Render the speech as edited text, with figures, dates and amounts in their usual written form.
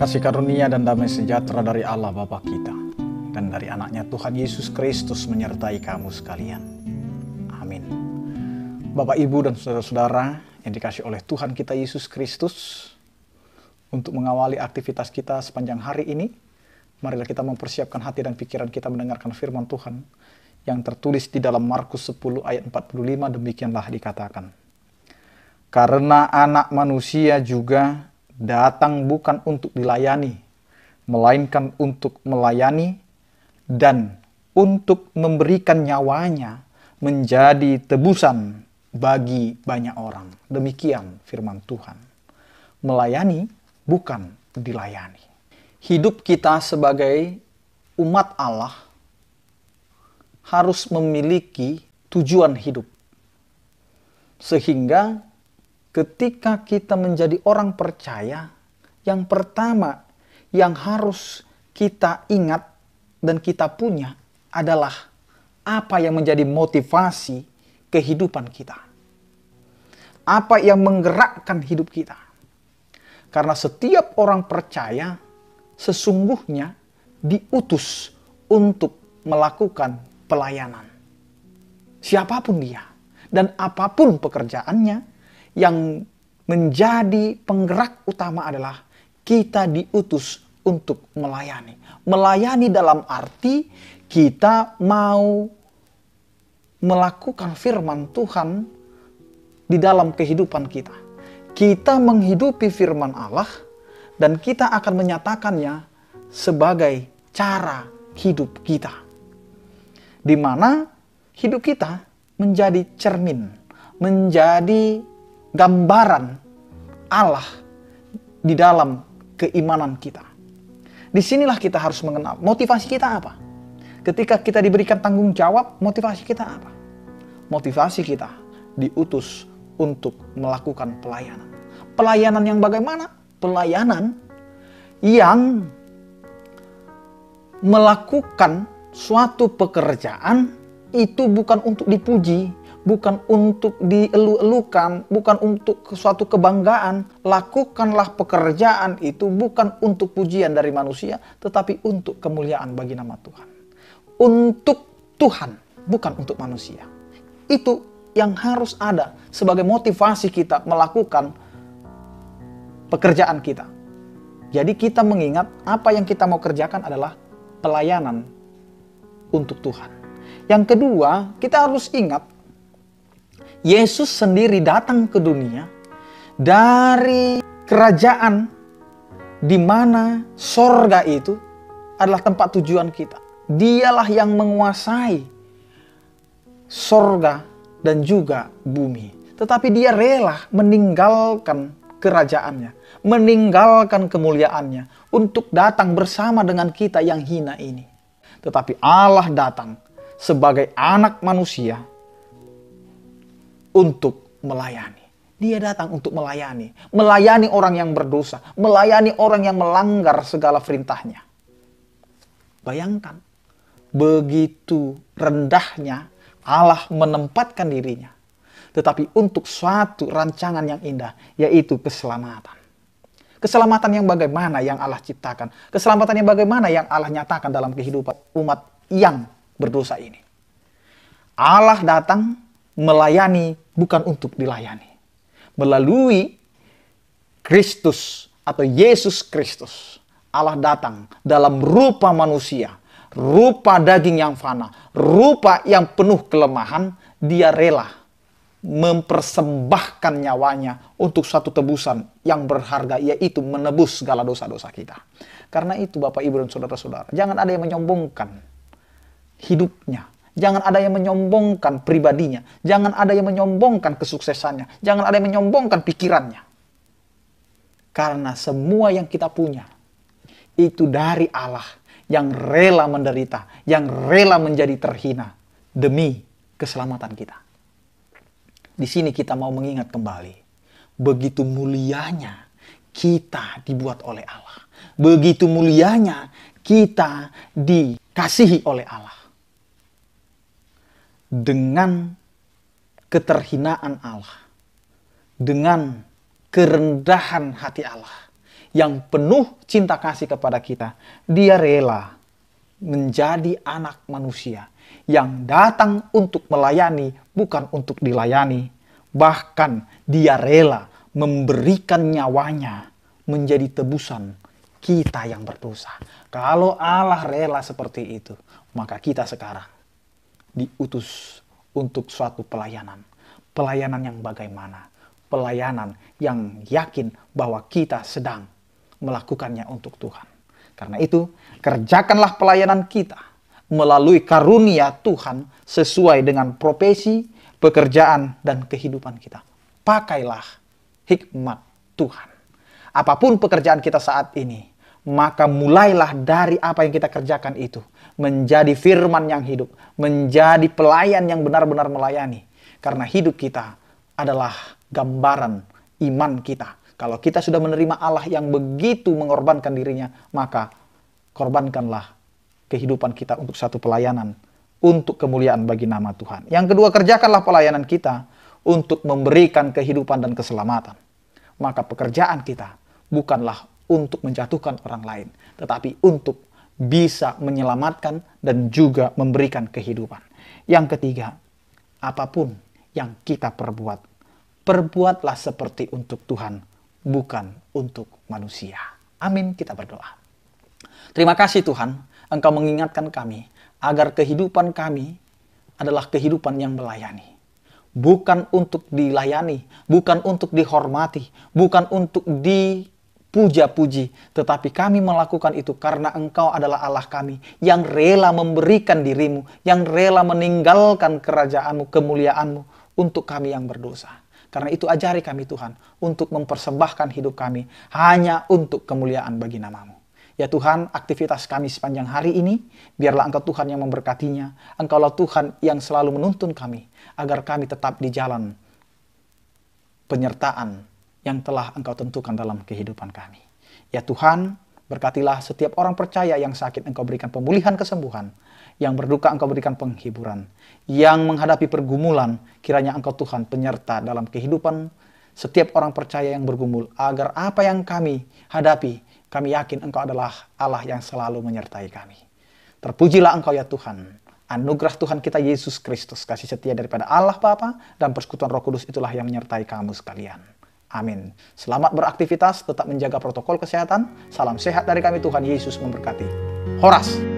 Kasih karunia dan damai sejahtera dari Allah Bapa kita dan dari anaknya Tuhan Yesus Kristus menyertai kamu sekalian. Amin. Bapak, Ibu, dan saudara-saudara yang dikasihi oleh Tuhan kita Yesus Kristus, untuk mengawali aktivitas kita sepanjang hari ini, marilah kita mempersiapkan hati dan pikiran kita mendengarkan firman Tuhan yang tertulis di dalam Markus 10 ayat 45. Demikianlah dikatakan, karena anak manusia juga datang bukan untuk dilayani, melainkan untuk melayani dan untuk memberikan nyawanya menjadi tebusan bagi banyak orang. Demikian firman Tuhan. Melayani bukan dilayani. Hidup kita sebagai umat Allah harus memiliki tujuan hidup. Sehingga ketika kita menjadi orang percaya, yang pertama yang harus kita ingat dan kita punya adalah apa yang menjadi motivasi kehidupan kita. Apa yang menggerakkan hidup kita. Karena setiap orang percaya sesungguhnya diutus untuk melakukan pelayanan. Siapapun dia dan apapun pekerjaannya, yang menjadi penggerak utama adalah kita diutus untuk melayani. Melayani dalam arti kita mau melakukan firman Tuhan di dalam kehidupan kita. Kita menghidupi firman Allah dan kita akan menyatakannya sebagai cara hidup kita. Di mana hidup kita menjadi cermin, menjadi gambaran Allah di dalam keimanan kita. Disinilah kita harus mengenal motivasi kita apa. Ketika kita diberikan tanggung jawab, motivasi kita apa? Motivasi kita diutus untuk melakukan pelayanan. Pelayanan yang bagaimana? Pelayanan yang melakukan suatu pekerjaan itu bukan untuk dipuji, bukan untuk dielu-elukan, bukan untuk suatu kebanggaan. Lakukanlah pekerjaan itu bukan untuk pujian dari manusia, tetapi untuk kemuliaan bagi nama Tuhan. Untuk Tuhan, bukan untuk manusia. Itu yang harus ada sebagai motivasi kita melakukan pekerjaan kita. Jadi kita mengingat apa yang kita mau kerjakan adalah pelayanan untuk Tuhan. Yang kedua, kita harus ingat Yesus sendiri datang ke dunia dari kerajaan di mana sorga itu adalah tempat tujuan kita. Dialah yang menguasai sorga dan juga bumi. Tetapi dia rela meninggalkan kerajaannya, meninggalkan kemuliaannya untuk datang bersama dengan kita yang hina ini. Tetapi Allah datang sebagai anak manusia untuk melayani. Dia datang untuk melayani. Melayani orang yang berdosa. Melayani orang yang melanggar segala perintahnya. Bayangkan, begitu rendahnya Allah menempatkan dirinya. Tetapi untuk suatu rancangan yang indah, yaitu keselamatan. Keselamatan yang bagaimana yang Allah ciptakan. Keselamatan yang bagaimana yang Allah nyatakan dalam kehidupan umat yang berdosa ini. Allah datang melayani bukan untuk dilayani. Melalui Kristus atau Yesus Kristus, Allah datang dalam rupa manusia, rupa daging yang fana, rupa yang penuh kelemahan. Dia rela mempersembahkan nyawanya untuk satu tebusan yang berharga, yaitu menebus segala dosa-dosa kita. Karena itu Bapak, Ibu, dan saudara-saudara, jangan ada yang menyombongkan hidupnya. Jangan ada yang menyombongkan pribadinya. Jangan ada yang menyombongkan kesuksesannya. Jangan ada yang menyombongkan pikirannya. Karena semua yang kita punya itu dari Allah yang rela menderita, yang rela menjadi terhina demi keselamatan kita. Di sini kita mau mengingat kembali, begitu mulianya kita dibuat oleh Allah. Begitu mulianya kita dikasihi oleh Allah. Dengan keterhinaan Allah, dengan kerendahan hati Allah, yang penuh cinta kasih kepada kita. Dia rela menjadi anak manusia yang datang untuk melayani, bukan untuk dilayani. Bahkan dia rela memberikan nyawanya menjadi tebusan kita yang berdosa. Kalau Allah rela seperti itu, maka kita sekarang diutus untuk suatu pelayanan. Pelayanan yang bagaimana? Pelayanan yang yakin bahwa kita sedang melakukannya untuk Tuhan. Karena itu, kerjakanlah pelayanan kita melalui karunia Tuhan sesuai dengan profesi, pekerjaan, dan kehidupan kita. Pakailah hikmat Tuhan. Apapun pekerjaan kita saat ini, maka mulailah dari apa yang kita kerjakan itu menjadi firman yang hidup, menjadi pelayan yang benar-benar melayani. Karena hidup kita adalah gambaran iman kita. Kalau kita sudah menerima Allah yang begitu mengorbankan dirinya, maka korbankanlah kehidupan kita untuk satu pelayanan, untuk kemuliaan bagi nama Tuhan. Yang kedua, kerjakanlah pelayanan kita untuk memberikan kehidupan dan keselamatan. Maka pekerjaan kita bukanlah untuk menjatuhkan orang lain, tetapi untuk bisa menyelamatkan dan juga memberikan kehidupan. Yang ketiga, apapun yang kita perbuat, perbuatlah seperti untuk Tuhan, bukan untuk manusia. Amin, kita berdoa. Terima kasih Tuhan, Engkau mengingatkan kami agar kehidupan kami adalah kehidupan yang melayani. Bukan untuk dilayani, bukan untuk dihormati, bukan untuk dipuja-puji, tetapi kami melakukan itu karena Engkau adalah Allah kami yang rela memberikan dirimu, yang rela meninggalkan kerajaan-Mu, kemuliaan-Mu untuk kami yang berdosa. Karena itu ajari kami Tuhan untuk mempersembahkan hidup kami hanya untuk kemuliaan bagi nama-Mu. Ya Tuhan, aktivitas kami sepanjang hari ini, biarlah Engkau Tuhan yang memberkatinya. Engkaulah Tuhan yang selalu menuntun kami, agar kami tetap di jalan penyertaan yang telah Engkau tentukan dalam kehidupan kami. Ya Tuhan, berkatilah setiap orang percaya yang sakit, Engkau berikan pemulihan kesembuhan. Yang berduka, Engkau berikan penghiburan. Yang menghadapi pergumulan, kiranya Engkau Tuhan penyerta dalam kehidupan setiap orang percaya yang bergumul, agar apa yang kami hadapi, kami yakin Engkau adalah Allah yang selalu menyertai kami. Terpujilah Engkau ya Tuhan. Anugerah Tuhan kita Yesus Kristus, kasih setia daripada Allah Bapa dan persekutuan Roh Kudus itulah yang menyertai kamu sekalian. Amin. Selamat beraktivitas, tetap menjaga protokol kesehatan. Salam sehat dari kami, Tuhan Yesus memberkati. Horas.